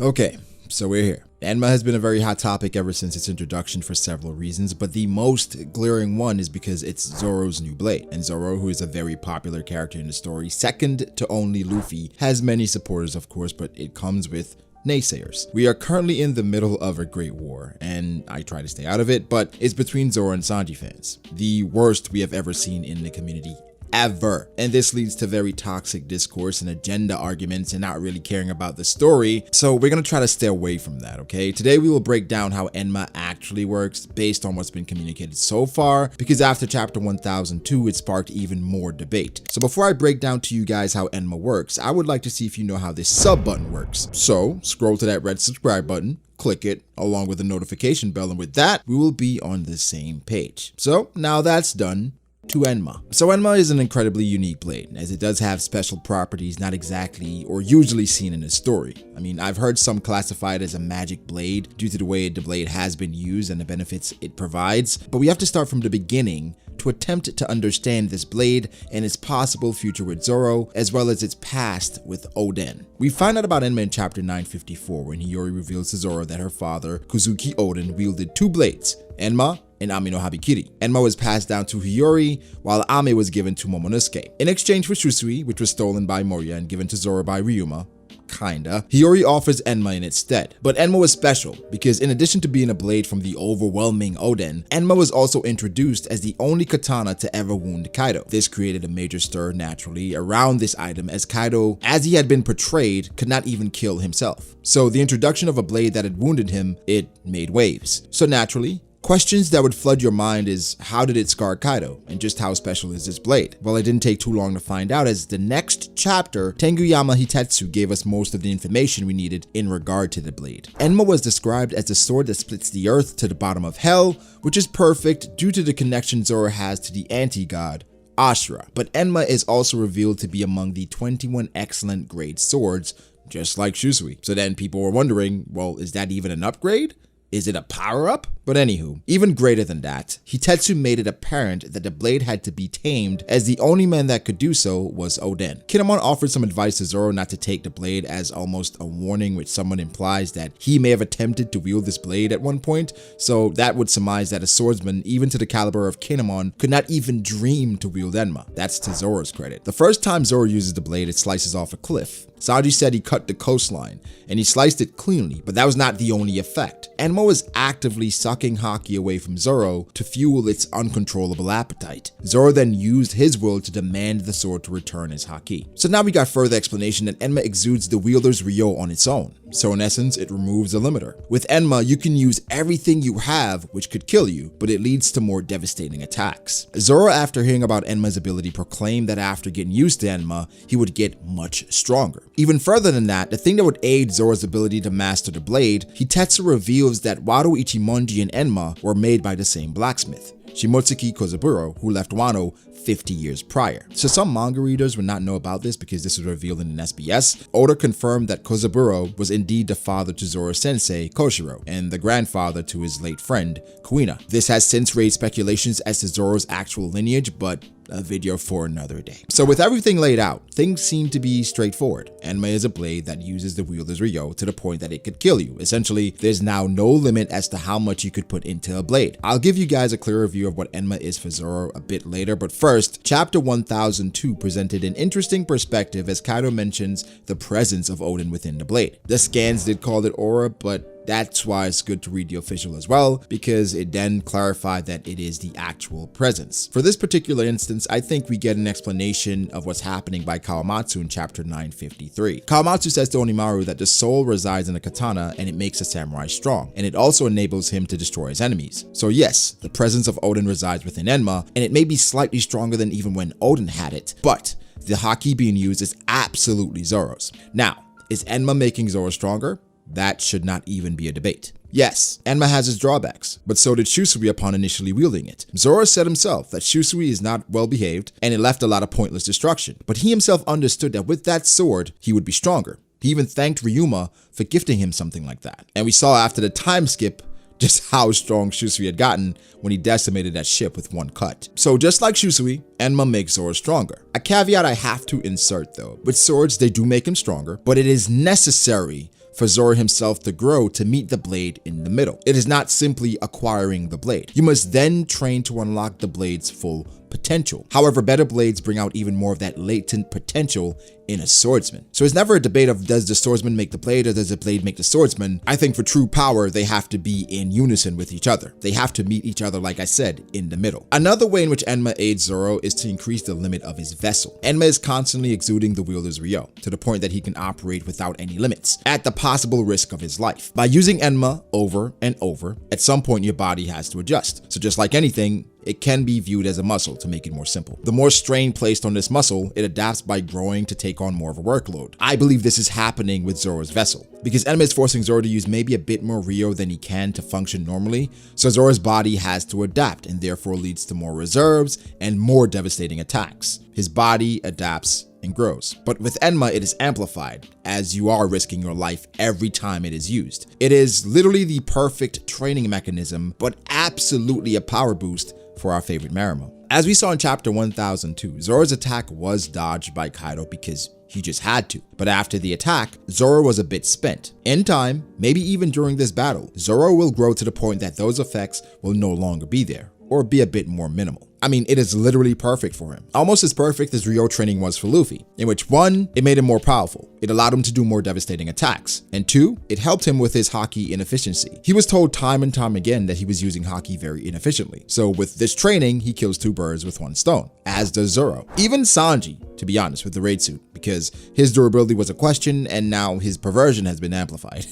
Okay, so we're here. Enma has been a very hot topic ever since its introduction for several reasons, but the most glaring one is because it's Zoro's new blade. And Zoro, who is a very popular character in the story, second to only Luffy, has many supporters of course, but it comes with naysayers. We are currently in the middle of a great war, and I try to stay out of it, but it's between Zoro and Sanji fans. The worst we have ever seen in the community ever. And this leads to very toxic discourse and agenda arguments and not really caring about the story. So we're gonna try to stay away from that, okay? Today we will break down how Enma actually works based on what's been communicated so far, because after chapter 1002 it sparked even more debate. So before I break down to you guys how Enma works, I would like to see if you know how this sub button works. So scroll to that red subscribe button, click it along with the notification bell, and with that we will be on the same page. So now that's done, to Enma. So Enma is an incredibly unique blade, as it does have special properties not exactly or usually seen in a story. I mean, I've heard some classify it as a magic blade due to the way the blade has been used and the benefits it provides, but we have to start from the beginning to attempt to understand this blade and its possible future with Zoro, as well as its past with Oden. We find out about Enma in chapter 954 when Hiyori reveals to Zoro that her father, Kozuki Oden, wielded two blades, Enma and Ame no Habikiri. Enma was passed down to Hiyori, while Ame was given to Momonosuke. In exchange for Shusui, which was stolen by Moria and given to Zoro by Ryuma, kinda, Hiyori offers Enma in its stead. But Enma was special, because in addition to being a blade from the overwhelming Oden, Enma was also introduced as the only katana to ever wound Kaido. This created a major stir naturally around this item, as Kaido, as he had been portrayed, could not even kill himself. So the introduction of a blade that had wounded him, it made waves. So naturally, questions that would flood your mind is, how did it scar Kaido, and just how special is this blade? Well, it didn't take too long to find out, as the next chapter, Tenguyama Hitetsu gave us most of the information we needed in regard to the blade. Enma was described as the sword that splits the earth to the bottom of hell, which is perfect due to the connection Zoro has to the anti-god, Ashura. But Enma is also revealed to be among the 21 excellent grade swords, just like Shusui. So then people were wondering, well, is that even an upgrade? Is it a power-up? But anywho, even greater than that, Hitetsu made it apparent that the blade had to be tamed, as the only man that could do so was Oden. Kinemon offered some advice to Zoro not to take the blade as almost a warning, which somewhat implies that he may have attempted to wield this blade at one point, so that would surmise that a swordsman, even to the caliber of Kinemon, could not even dream to wield Enma. That's to Zoro's credit. The first time Zoro uses the blade, it slices off a cliff. Sanji said he cut the coastline, and he sliced it cleanly, but that was not the only effect. Enma was actively sucking haki away from Zoro to fuel its uncontrollable appetite. Zoro then used his will to demand the sword to return his haki. So now we got further explanation that Enma exudes the wielder's Ryou on its own. So in essence, it removes the limiter. With Enma, you can use everything you have, which could kill you, but it leads to more devastating attacks. Zoro, after hearing about Enma's ability, proclaimed that after getting used to Enma, he would get much stronger. Even further than that, the thing that would aid Zoro's ability to master the blade, Hitetsu reveals that Wado Ichimonji and Enma were made by the same blacksmith, Shimotsuki Kozaburo, who left Wano 50 years prior. So some manga readers would not know about this because this was revealed in an SBS. Oda confirmed that Kozaburo was indeed the father to Zoro's sensei, Koshiro, and the grandfather to his late friend, Kuina. This has since raised speculations as to Zoro's actual lineage, but a video for another day. So with everything laid out, things seem to be straightforward. Enma is a blade that uses the wielder's Ryou to the point that it could kill you. Essentially, there's now no limit as to how much you could put into a blade. I'll give you guys a clearer view of what Enma is for Zoro a bit later, but first, chapter 1002 presented an interesting perspective as Kaido mentions the presence of Oden within the blade. The scans did call it aura, but that's why it's good to read the official as well, because it then clarified that it is the actual presence. For this particular instance, I think we get an explanation of what's happening by Kawamatsu in chapter 953. Kawamatsu says to Onimaru that the soul resides in a katana and it makes a samurai strong, and it also enables him to destroy his enemies. So yes, the presence of Oden resides within Enma, and it may be slightly stronger than even when Oden had it, but the haki being used is absolutely Zoro's. Now, is Enma making Zoro stronger? That should not even be a debate. Yes, Enma has its drawbacks, but so did Shusui upon initially wielding it. Zoro said himself that Shusui is not well behaved and it left a lot of pointless destruction, but he himself understood that with that sword, he would be stronger. He even thanked Ryuma for gifting him something like that. And we saw after the time skip just how strong Shusui had gotten when he decimated that ship with one cut. So just like Shusui, Enma makes Zoro stronger. A caveat I have to insert though, with swords they do make him stronger, but it is necessary for Zoro himself to grow to meet the blade in the middle. It is not simply acquiring the blade. You must then train to unlock the blade's full potential. However, better blades bring out even more of that latent potential in a swordsman. So it's never a debate of does the swordsman make the blade or does the blade make the swordsman. I think for true power, they have to be in unison with each other. They have to meet each other, like I said, in the middle. Another way in which Enma aids Zoro is to increase the limit of his vessel. Enma is constantly exuding the wielder's Ryou to the point that he can operate without any limits, at the possible risk of his life. By using Enma over and over, at some point your body has to adjust. So just like anything, it can be viewed as a muscle to make it more simple. The more strain placed on this muscle, it adapts by growing to take on more of a workload. I believe this is happening with Zoro's vessel, because Enma is forcing Zoro to use maybe a bit more Ryou than he can to function normally, so Zoro's body has to adapt and therefore leads to more reserves and more devastating attacks. His body adapts and grows. But with Enma, it is amplified, as you are risking your life every time it is used. It is literally the perfect training mechanism, but absolutely a power boost for our favorite Marimo. As we saw in chapter 1002, Zoro's attack was dodged by Kaido because he just had to. But after the attack, Zoro was a bit spent. In time, maybe even during this battle, Zoro will grow to the point that those effects will no longer be there, or be a bit more minimal. I mean, it is literally perfect for him. Almost as perfect as Ryou training was for Luffy, in which 1, it made him more powerful. It allowed him to do more devastating attacks. And 2, it helped him with his haki inefficiency. He was told time and time again that he was using haki very inefficiently. So with this training, he kills 2 birds with 1 stone, as does Zoro. Even Sanji, to be honest, with the raid suit, because his durability was a question and now his perversion has been amplified.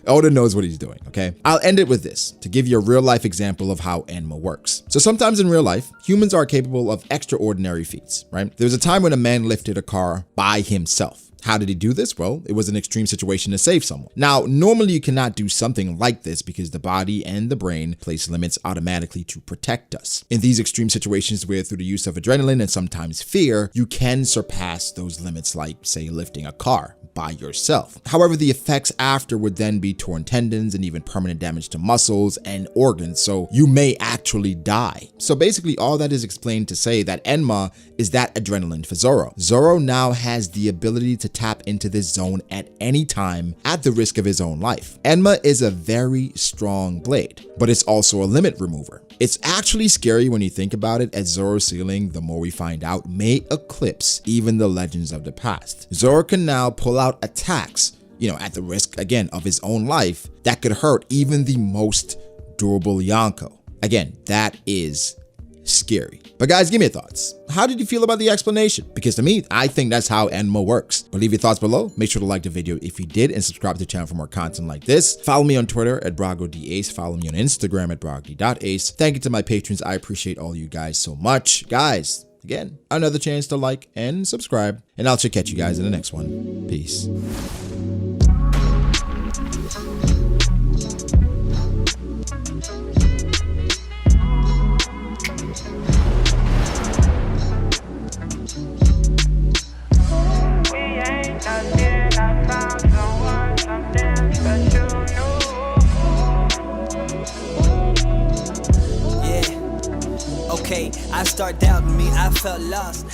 Oda knows what he's doing, okay? I'll end it with this, to give you a real life example of how Enma works. So sometimes in real life, humans are capable of extraordinary feats, right? There was a time when a man lifted a car by himself. How did he do this? Well, it was an extreme situation to save someone. Now, normally you cannot do something like this because the body and the brain place limits automatically to protect us. In these extreme situations where through the use of adrenaline and sometimes fear, you can surpass those limits, like say lifting a car by yourself. However, the effects after would then be torn tendons and even permanent damage to muscles and organs, so you may actually die. So basically all that is explained to say that Enma is that adrenaline for Zoro. Zoro now has the ability to tap into this zone at any time at the risk of his own life. Enma is a very strong blade, but it's also a limit remover. It's actually scary when you think about it, as Zoro's ceiling, the more we find out, may eclipse even the legends of the past. Zoro can now pull out attacks, at the risk, again, of his own life, that could hurt even the most durable Yonko. Again, that is scary. But guys, give me your thoughts. How did you feel about the explanation? Because to me, I think that's how Enma works. But leave your thoughts below. Make sure to like the video if you did and subscribe to the channel for more content like this. Follow me on Twitter at BragoDAce. Follow me on Instagram at brogd.ace. Thank you to my patrons. I appreciate all you guys so much. Guys, again, another chance to like and subscribe. And I'll catch you guys in the next one. Peace. I start doubting me, I felt lost.